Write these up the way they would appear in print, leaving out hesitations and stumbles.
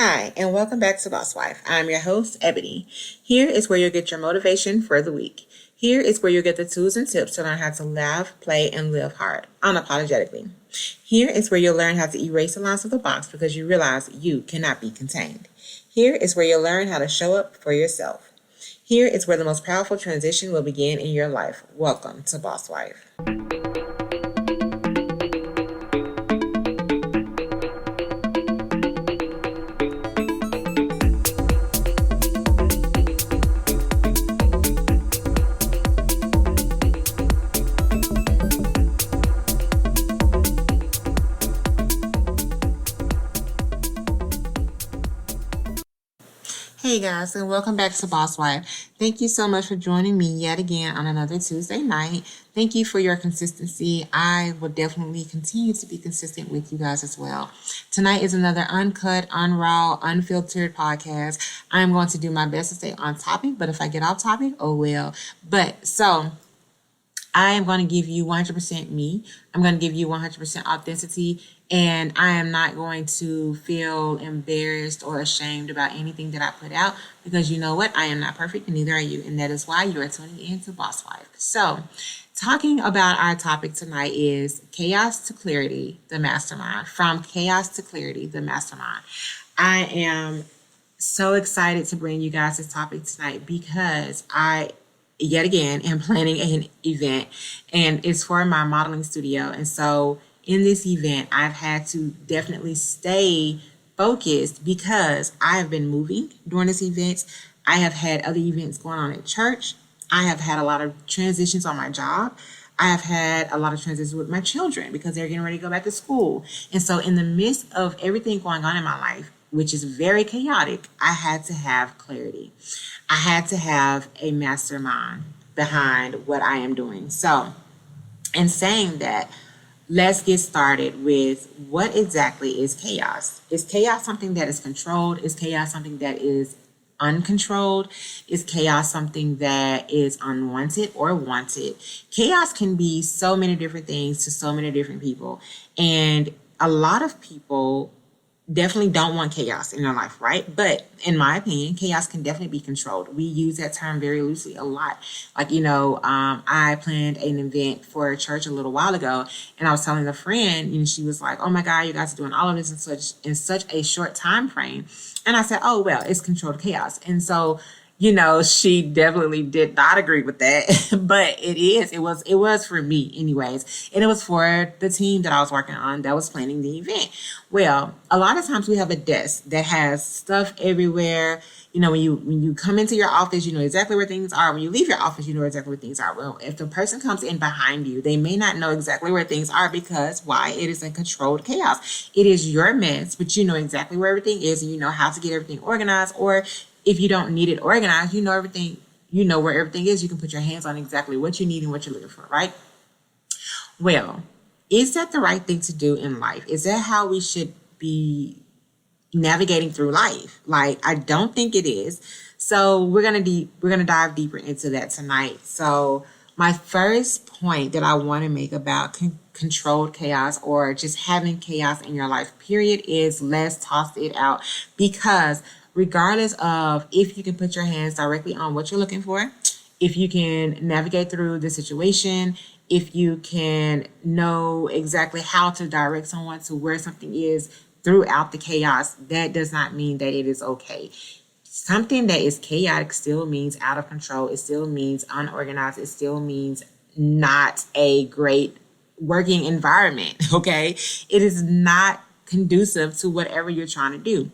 Hi, and welcome back to Boss Wife. I'm your host, Ebony. Here is where you'll get your motivation for the week. Here is where you'll get the tools and tips to learn how to laugh, play, and live hard, unapologetically. Here is where you'll learn how to erase the lines of the box because you realize you cannot be contained. Here is where you'll learn how to show up for yourself. Here is where the most powerful transition will begin in your life. Welcome to Boss Wife. Hey guys, and welcome back to Boss Wife. Thank you so much for joining me yet again on another Tuesday night. Thank you for your consistency. I will definitely continue to be consistent with you guys as well. Tonight is another uncut, unraw, unfiltered podcast. I'm going to do my best to stay on topic, but if I get off topic, oh well. I am going to give you 100% me. I'm going to give you 100% authenticity, and I am not going to feel embarrassed or ashamed about anything that I put out because you know what? I am not perfect, and neither are you, and that is why you are tuning in to Boss Wife. So, talking about our topic tonight is Chaos to Clarity, the Mastermind. From Chaos to Clarity, the Mastermind. I am so excited to bring you guys this topic tonight because yet again, am planning an event, and it's for my modeling studio. And so in this event, I've had to definitely stay focused because I have been moving during this event. I have had other events going on at church. I have had a lot of transitions on my job. I have had a lot of transitions with my children because they're getting ready to go back to school. And so in the midst of everything going on in my life, which is very chaotic, I had to have clarity. I had to have a mastermind behind what I am doing. So, in saying that, let's get started with what exactly is chaos. Is chaos something that is controlled? Is chaos something that is uncontrolled? Is chaos something that is unwanted or wanted? Chaos can be so many different things to so many different people. And a lot of people definitely don't want chaos in their life, right? But in my opinion, chaos can definitely be controlled. We use that term very loosely a lot. Like, I planned an event for a church a little while ago, and I was telling a friend, and she was like, "Oh my God, you guys are doing all of this in such a short time frame." And I said, "Oh, well, it's controlled chaos." And so, she definitely did not agree with that, but it was for me anyways. And it was for the team that I was working on that was planning the event. Well, a lot of times we have a desk that has stuff everywhere. When you come into your office, you know exactly where things are. When you leave your office, you know exactly where things are. Well, if the person comes in behind you, they may not know exactly where things are because why? It is a controlled chaos. It is your mess, but you know exactly where everything is and you know how to get everything organized. Or if you don't need it organized, you know everything, you know where everything is. You can put your hands on exactly what you need and what you're looking for, right? Well, is that the right thing to do in life? Is that how we should be navigating through life? Like, I don't think it is. So we're gonna dive deeper into that tonight. So my first point that I want to make about controlled chaos or just having chaos in your life, period, is let's toss it out. Because regardless of if you can put your hands directly on what you're looking for, if you can navigate through the situation, if you can know exactly how to direct someone to where something is throughout the chaos, that does not mean that it is okay. Something that is chaotic still means out of control. It still means unorganized. It still means not a great working environment, okay? It is not conducive to whatever you're trying to do.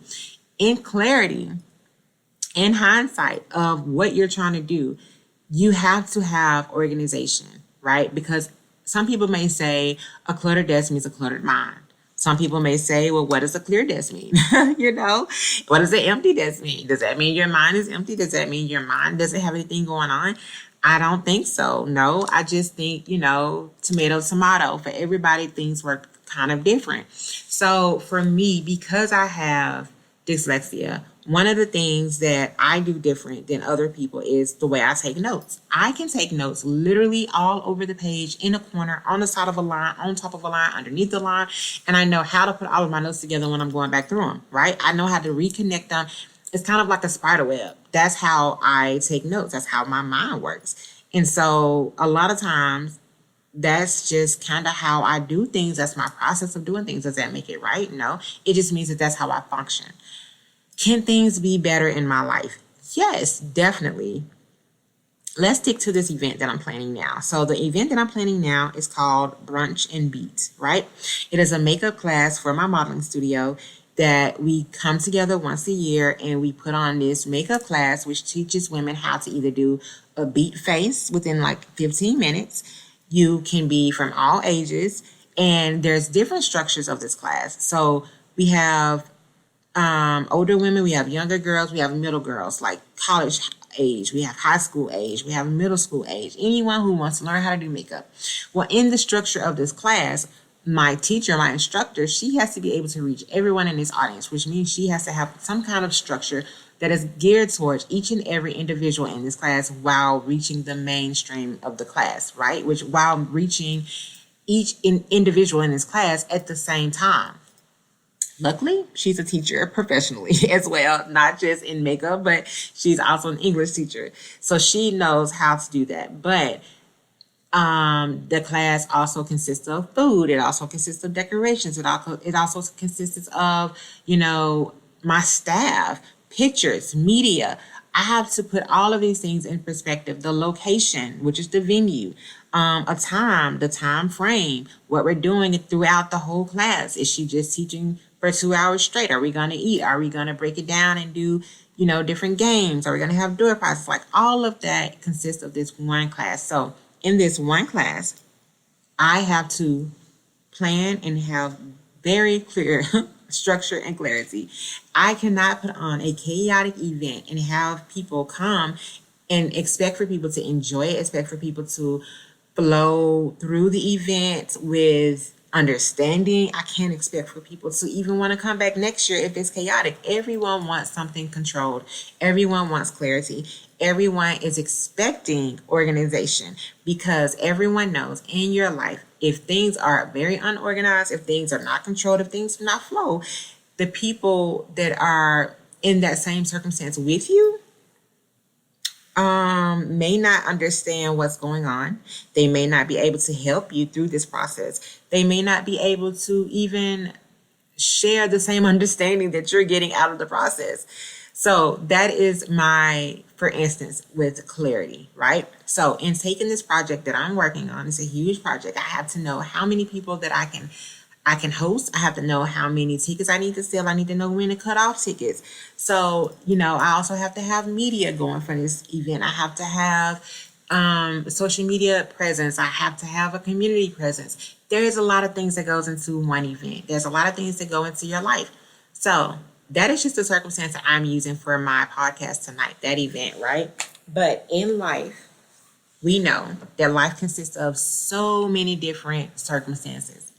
In clarity, in hindsight of what you're trying to do, you have to have organization, right? Because some people may say a cluttered desk means a cluttered mind. Some people may say, well, what does a clear desk mean? What does an empty desk mean? Does that mean your mind is empty? Does that mean your mind doesn't have anything going on? I don't think so. No, I just think, tomato, tomato. For everybody, things work kind of different. So for me, because I have dyslexia, one of the things that I do different than other people is the way I take notes. I can take notes literally all over the page, in a corner, on the side of a line, on top of a line, underneath the line. And I know how to put all of my notes together when I'm going back through them, right? I know how to reconnect them. It's kind of like a spider web. That's how I take notes. That's how my mind works. And so a lot of times, that's just kind of how I do things. That's my process of doing things. Does that make it right? No. It just means that that's how I function. Can things be better in my life? Yes, definitely. Let's stick to this event that I'm planning now. So the event that I'm planning now is called Brunch and Beat, right? It is a makeup class for my modeling studio that we come together once a year and we put on this makeup class, which teaches women how to either do a beat face within like 15 minutes. You can be from all ages, and there's different structures of this class. So we have older women, we have younger girls, we have middle girls, like college age, we have high school age, we have middle school age, anyone who wants to learn how to do makeup. Well, in the structure of this class, my teacher, my instructor, she has to be able to reach everyone in this audience, which means she has to have some kind of structure that is geared towards each and every individual in this class while reaching the mainstream of the class, right? Which while reaching each individual in this class at the same time. Luckily, she's a teacher professionally as well, not just in makeup, but she's also an English teacher. So she knows how to do that. But the class also consists of food. It also consists of decorations. It also consists of, my staff, pictures, media. I have to put all of these things in perspective. The location, which is the venue, the time frame, what we're doing throughout the whole class. Is she just teaching for 2 hours straight? Are we going to eat? Are we going to break it down and do, different games? Are we going to have door prizes? Like all of that consists of this one class. So in this one class, I have to plan and have very clear structure and clarity. I cannot put on a chaotic event and have people come and expect for people to enjoy it, expect for people to flow through the event with understanding. I can't expect for people to even want to come back next year if it's chaotic. Everyone wants something controlled. Everyone wants clarity. Everyone is expecting organization because everyone knows in your life, if things are very unorganized, if things are not controlled, if things do not flow, the people that are in that same circumstance with you may not understand what's going on. They may not be able to help you through this process. They may not be able to even share the same understanding that you're getting out of the process. So that is for instance, with clarity, right? So in taking this project that I'm working on, it's a huge project. I have to know how many people that I can host. I have to know how many tickets I need to sell. I need to know when to cut off tickets. So, I also have to have media going for this event. I have to have social media presence. I have to have a community presence. There is a lot of things that goes into one event. There's a lot of things that go into your life. So that is just the circumstance that I'm using for my podcast tonight, that event, right? But in life, we know that life consists of so many different circumstances.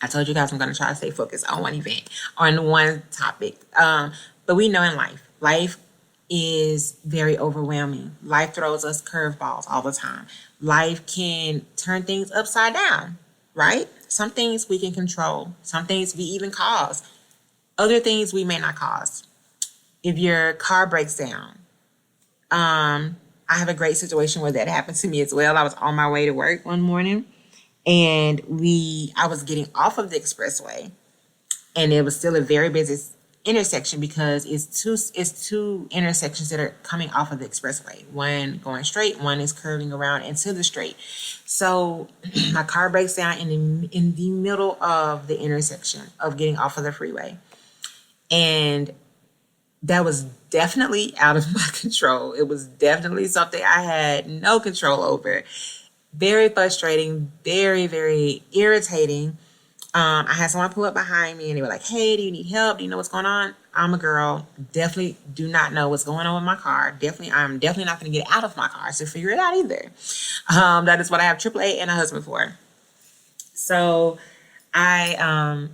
I told you guys I'm going to try to stay focused on one event, on one topic. But we know in life is very overwhelming. Life throws us curveballs all the time. Life can turn things upside down, right? Some things we can control. Some things we even cause. Other things we may not cause. If your car breaks down, I have a great situation where that happened to me as well. I was on my way to work one morning, and I was getting off of the expressway, and it was still a very busy intersection because it's two intersections that are coming off of the expressway. One going straight, one is curving around into the straight. So my car breaks down in the middle of the intersection of getting off of the freeway. And that was definitely out of my control. It was definitely something I had no control over. Very frustrating, very, very irritating. I had someone pull up behind me and they were like, hey, do you need help? Do you know what's going on? I'm a girl. Definitely do not know what's going on with my car. I'm definitely not going to get out of my car to figure it out either. That is what I have AAA and a husband for. So I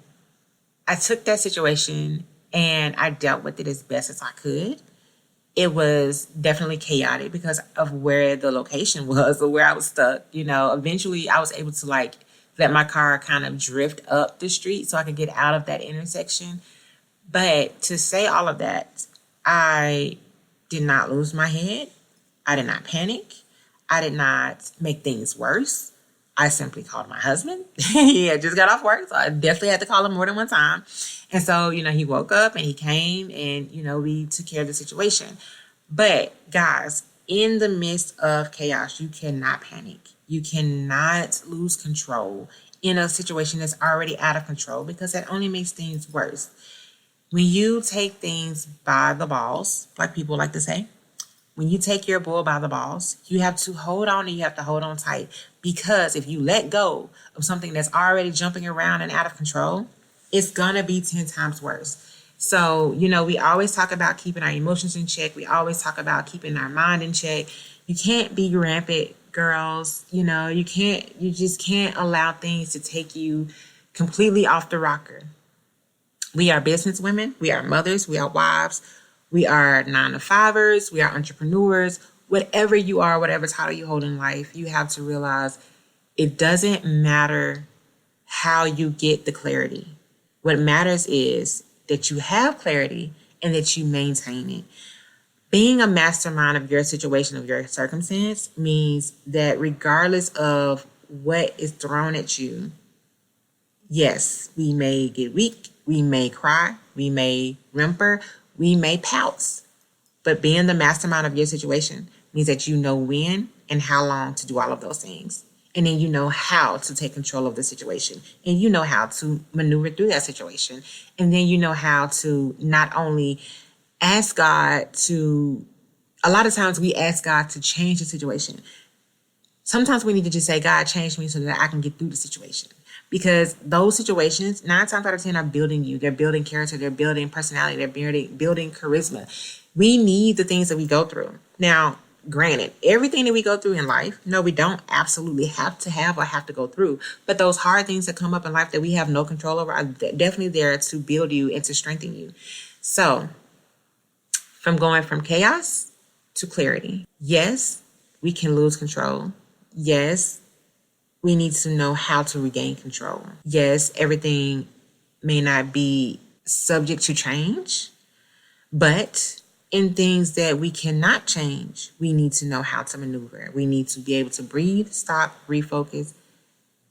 took that situation and I dealt with it as best as I could. It was definitely chaotic because of where the location was or where I was stuck. Eventually I was able to let my car kind of drift up the street so I could get out of that intersection. But to say all of that, I did not lose my head. I did not panic. I did not make things worse. I simply called my husband. He had just got off work, so I definitely had to call him more than one time. And so, he woke up and he came and, we took care of the situation. But guys, in the midst of chaos, you cannot panic. You cannot lose control in a situation that's already out of control because that only makes things worse. When you take things by the balls, like people like to say, when you take your bull by the balls, you have to hold on and you have to hold on tight. Because if you let go of something that's already jumping around and out of control, it's going to be 10 times worse. So, we always talk about keeping our emotions in check. We always talk about keeping our mind in check. You can't be rampant, girls. You just can't allow things to take you completely off the rocker. We are business women. We are mothers. We are wives. We are 9-to-5ers. We are entrepreneurs. Whatever you are, whatever title you hold in life, you have to realize it doesn't matter how you get the clarity. What matters is that you have clarity and that you maintain it. Being a mastermind of your situation, of your circumstance, means that regardless of what is thrown at you, yes, we may get weak, we may cry, we may whimper, we may pout. But being the mastermind of your situation means that you know when and how long to do all of those things. And then you know how to take control of the situation. And you know how to maneuver through that situation. And then you know how to not only ask God to, a lot of times we ask God to change the situation. Sometimes we need to just say, God, change me so that I can get through the situation. Because those situations, 9 times out of 10, are building you. They're building character. They're building personality. They're building charisma. We need the things that we go through. Now, granted, everything that we go through in life, no, we don't absolutely have to have or have to go through. But those hard things that come up in life that we have no control over are definitely there to build you and to strengthen you. So, from going from chaos to clarity. Yes, we can lose control. Yes, we need to know how to regain control. Yes, everything may not be subject to change, but in things that we cannot change, we need to know how to maneuver. We need to be able to breathe, stop, refocus,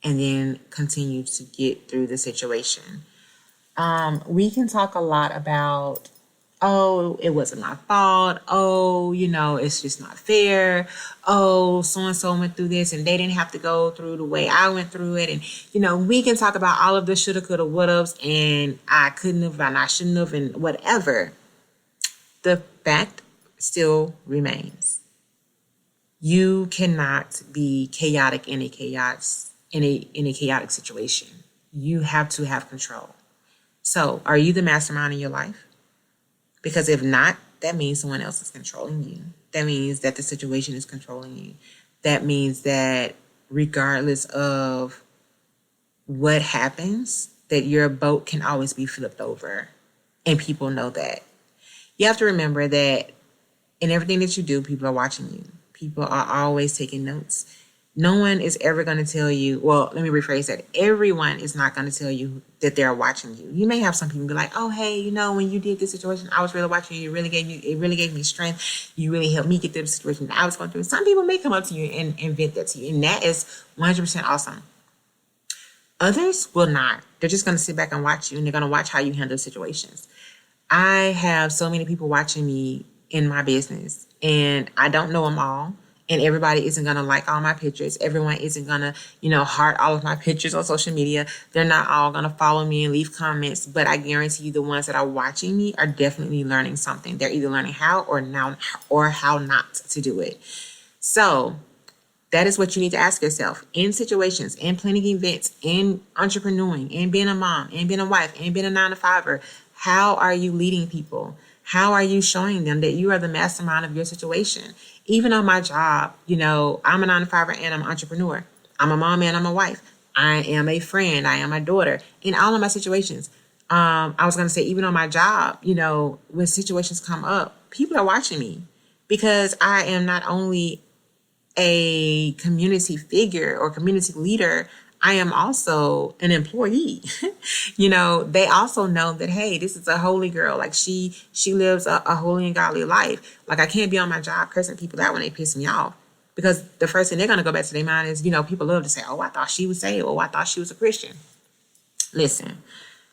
and then continue to get through the situation. We can talk a lot about, oh, it wasn't my fault. Oh, it's just not fair. Oh, so-and-so went through this and they didn't have to go through the way I went through it. And, we can talk about all of the shoulda, coulda, woulda, and I couldn't have and I shouldn't have and whatever. The fact still remains. You cannot be chaotic in a chaotic situation. You have to have control. So, are you the mastermind in your life? Because if not, that means someone else is controlling you. That means that the situation is controlling you. That means that regardless of what happens, that your boat can always be flipped over. And people know that. You have to remember that in everything that you do, people are watching you. People are always taking notes. No one is ever going to tell you, well, let me rephrase that. Everyone is not going to tell you that they're watching you. You may have some people be like, oh, hey, when you did this situation, I was really watching you. It really gave me strength. You really helped me get through the situation that I was going through. Some people may come up to you and vent that to you. And that is 100% awesome. Others will not. They're just going to sit back and watch you, and they're going to watch how you handle situations. I have so many people watching me in my business, and I don't know them all. And everybody isn't going to like all my pictures. Everyone isn't going to, heart all of my pictures on social media. They're not all going to follow me and leave comments. But I guarantee you the ones that are watching me are definitely learning something. They're either learning how or how not to do it. So that is what you need to ask yourself in situations, in planning events, in entrepreneuring, in being a mom, and being a wife, and being a 9-to-5er. How are you leading people? How are you showing them that you are the mastermind of your situation? Even on my job, I'm a 9-to-5er and I'm an entrepreneur. I'm a mom and I'm a wife. I am a friend. I am a daughter. In all of my situations, I was going to say, even on my job, when situations come up, people are watching me because I am not only a community figure or community leader, I am also an employee. They also know that, hey, this is a holy girl. Like she lives a holy and godly life. Like I can't be on my job cursing people out when they piss me off. Because the first thing they're going to go back to their mind is, people love to say, oh, I thought she was saved. Oh, I thought she was a Christian. Listen,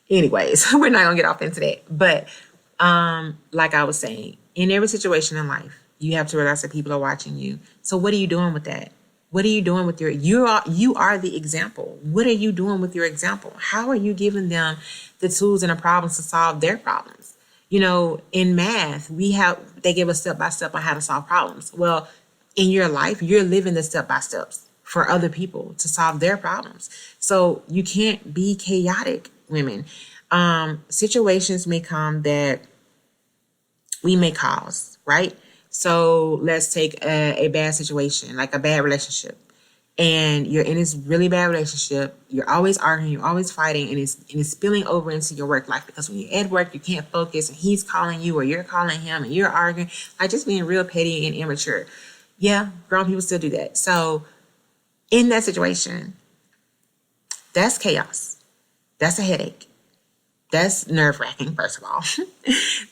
anyways, we're not going to get off into that. But like I was saying, in every situation in life, you have to realize that people are watching you. So what are you doing with that? What are you doing with you are the example. What are you doing with your example? How are you giving them the tools and the problems to solve their problems? In math, they give us step by step on how to solve problems. Well, in your life, you're living the step by steps for other people to solve their problems. So you can't be chaotic, women. Situations may come that we may cause, right? So let's take a bad situation, like a bad relationship. And you're in this really bad relationship. You're always arguing, you're always fighting, and it's spilling over into your work life because when you're at work, you can't focus and he's calling you or you're calling him and you're arguing, like just being real petty and immature. Yeah, grown people still do that. So in that situation, that's chaos. That's a headache. That's nerve-wracking, first of all.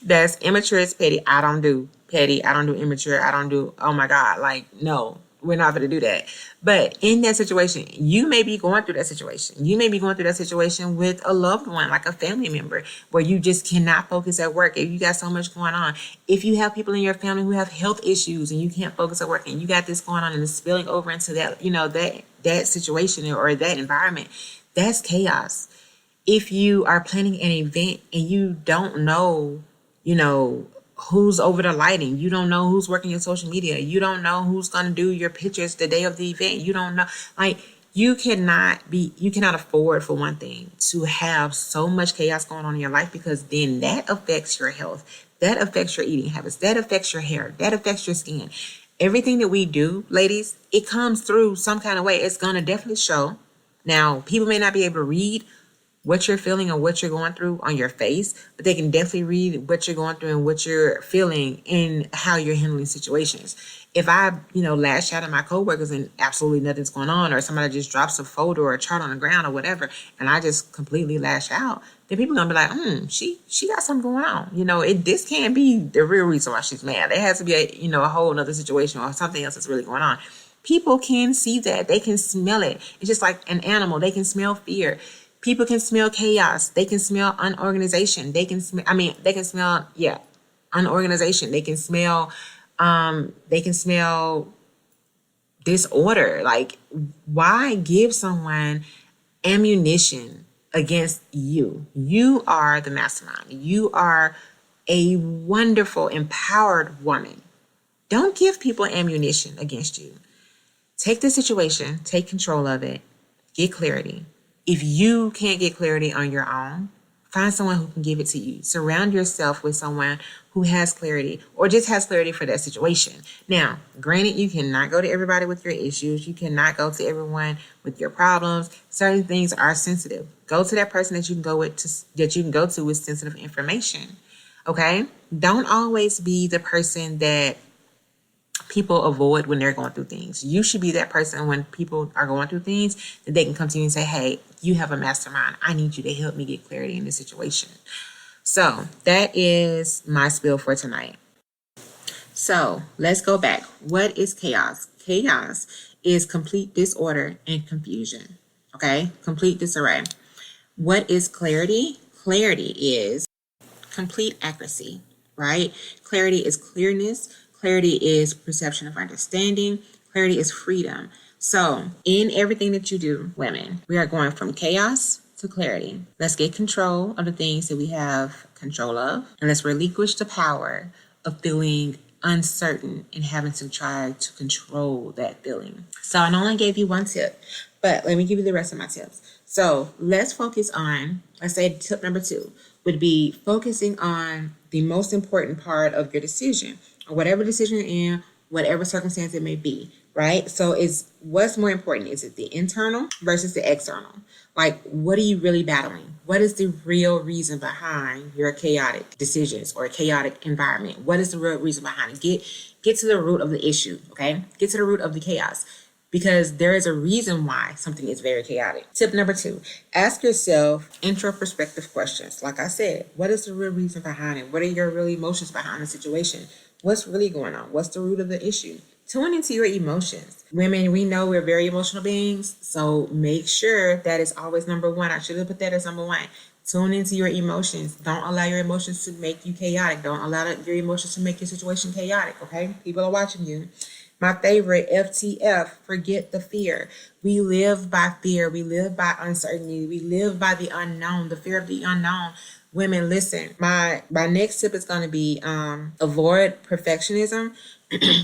That's immature, it's petty. I don't do petty. I don't do immature. I don't do, oh my God, like, no, we're not going to do that. But in that situation, you may be going through that situation. You may be going through that situation with a loved one, like a family member, where you just cannot focus at work. If you got so much going on, if you have people in your family who have health issues and you can't focus at work and you got this going on and it's spilling over into that, that situation or that environment, that's chaos. If you are planning an event and you don't know, who's over the lighting, you don't know who's working your social media, you don't know who's going to do your pictures the day of the event, you don't know, like you cannot afford, for one thing, to have so much chaos going on in your life, because then that affects your health, that affects your eating habits, that affects your hair, that affects your skin. Everything that we do, ladies, it comes through some kind of way. It's going to definitely show. Now, people may not be able to read what you're feeling or what you're going through on your face, but they can definitely read what you're going through and what you're feeling in how you're handling situations. If I, lash out at my coworkers and absolutely nothing's going on, or somebody just drops a photo or a chart on the ground or whatever, and I just completely lash out, then people are gonna be like, she got something going on. This can't be the real reason why she's mad. There has to be a whole other situation or something else that's really going on. People can see that. They can smell it. It's just like an animal. They can smell fear. People can smell chaos. They can smell unorganization. They can smell unorganization. They can smell disorder. Like, why give someone ammunition against you? You are the mastermind. You are a wonderful, empowered woman. Don't give people ammunition against you. Take the situation, take control of it, get clarity. If you can't get clarity on your own, find someone who can give it to you. Surround yourself with someone who has clarity or just has clarity for that situation. Now, granted, you cannot go to everybody with your issues. You cannot go to everyone with your problems. Certain things are sensitive. Go to that person that you can go to with sensitive information. Okay? Don't always be the person that people avoid when they're going through things. You should be that person when people are going through things that they can come to you and say, hey, you have a mastermind. I need you to help me get clarity in this situation. So that is my spiel for tonight. So let's go back. What is chaos? Chaos is complete disorder and confusion. Okay? Complete disarray. What is clarity? Clarity is complete accuracy, right? Clarity is clearness. Clarity is perception of understanding. Clarity is freedom. So in everything that you do, women, we are going from chaos to clarity. Let's get control of the things that we have control of, and let's relinquish the power of feeling uncertain and having to try to control that feeling. So I only gave you one tip, but let me give you the rest of my tips. So let's focus on, let's say tip number 2 would be focusing on the most important part of your decision, or whatever decision you're in, whatever circumstance it may be, right? So it's what's more important? Is it the internal versus the external? Like, what are you really battling? What is the real reason behind your chaotic decisions or chaotic environment? What is the real reason behind it? Get to the root of the issue, okay? Get to the root of the chaos, because there is a reason why something is very chaotic. Tip number 2, ask yourself introspective questions. Like I said, what is the real reason behind it? What are your real emotions behind the situation? What's really going on? What's the root of the issue? Tune into your emotions. Women, we know we're very emotional beings, so make sure that is always number 1. I should have put that as number 1. Tune into your emotions. Don't allow your emotions to make you chaotic. Don't allow your emotions to make your situation chaotic, okay? People are watching you. My favorite, FTF, Forget the Fear. We live by fear. We live by uncertainty. We live by the unknown, the fear of the unknown. Women, listen, my next tip is going to be avoid perfectionism.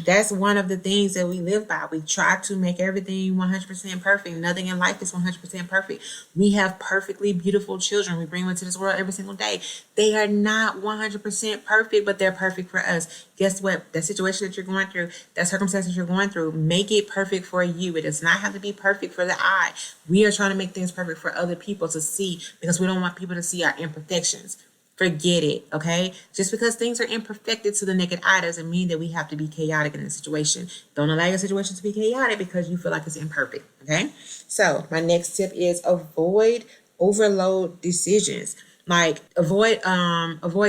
That's one of the things that we live by. We try to make everything 100% perfect. Nothing in life is 100% perfect. We have perfectly beautiful children. We bring them into this world every single day. They are not 100% perfect, but they're perfect for us. Guess what? That situation that you're going through, that circumstance that you're going through, make it perfect for you. It does not have to be perfect for the eye. We are trying to make things perfect for other people to see, because we don't want people to see our imperfections. Forget it, okay? Just because things are imperfected to the naked eye doesn't mean that we have to be chaotic in the situation. Don't allow your situation to be chaotic because you feel like it's imperfect, okay? So my next tip is avoid overload decisions. Like avoid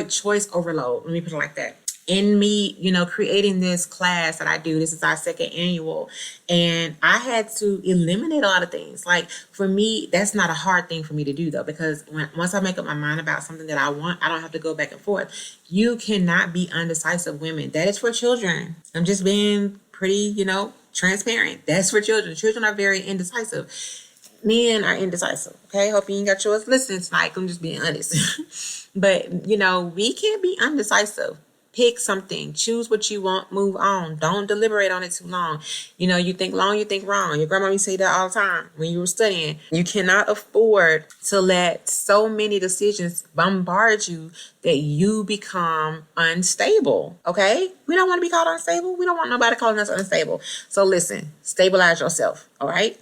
choice overload. Let me put it like that. In me, creating this class that I do, this is our 2nd annual, and I had to eliminate a lot of things. Like for me, that's not a hard thing for me to do though, because once I make up my mind about something that I want, I don't have to go back and forth. You cannot be undecisive, women. That is for children. I'm just being pretty, transparent. That's for children. Children are very indecisive. Men are indecisive. Okay, hope you ain't got yours listening tonight. I'm just being honest. But we can't be undecisive. Pick something, choose what you want, move on. Don't deliberate on it too long. You think long, you think wrong. Your grandma used to say that all the time when you were studying. You cannot afford to let so many decisions bombard you that you become unstable. Okay? We don't want to be called unstable. We don't want nobody calling us unstable. So listen, stabilize yourself. All right?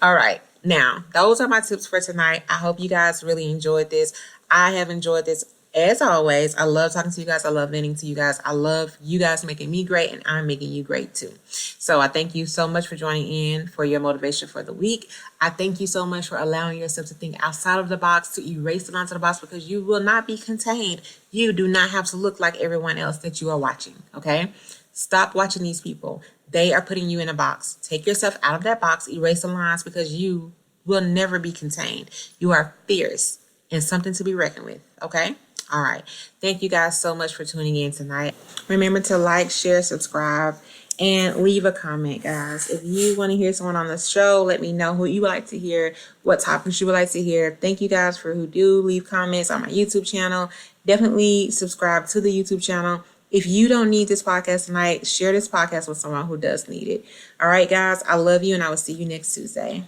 All right. Now, those are my tips for tonight. I hope you guys really enjoyed this. I have enjoyed this. As always, I love talking to you guys. I love venting to you guys. I love you guys making me great, and I'm making you great too. So I thank you so much for joining in for your motivation for the week. I thank you so much for allowing yourself to think outside of the box, to erase the lines of the box, because you will not be contained. You do not have to look like everyone else that you are watching, okay? Stop watching these people. They are putting you in a box. Take yourself out of that box, erase the lines, because you will never be contained. You are fierce and something to be reckoned with, okay? All right. Thank you guys so much for tuning in tonight. Remember to like, share, subscribe, and leave a comment, guys. If you want to hear someone on the show, let me know who you would like to hear, what topics you would like to hear. Thank you guys for who do leave comments on my YouTube channel. Definitely subscribe to the YouTube channel. If you don't need this podcast tonight, share this podcast with someone who does need it. All right, guys. I love you, and I will see you next Tuesday.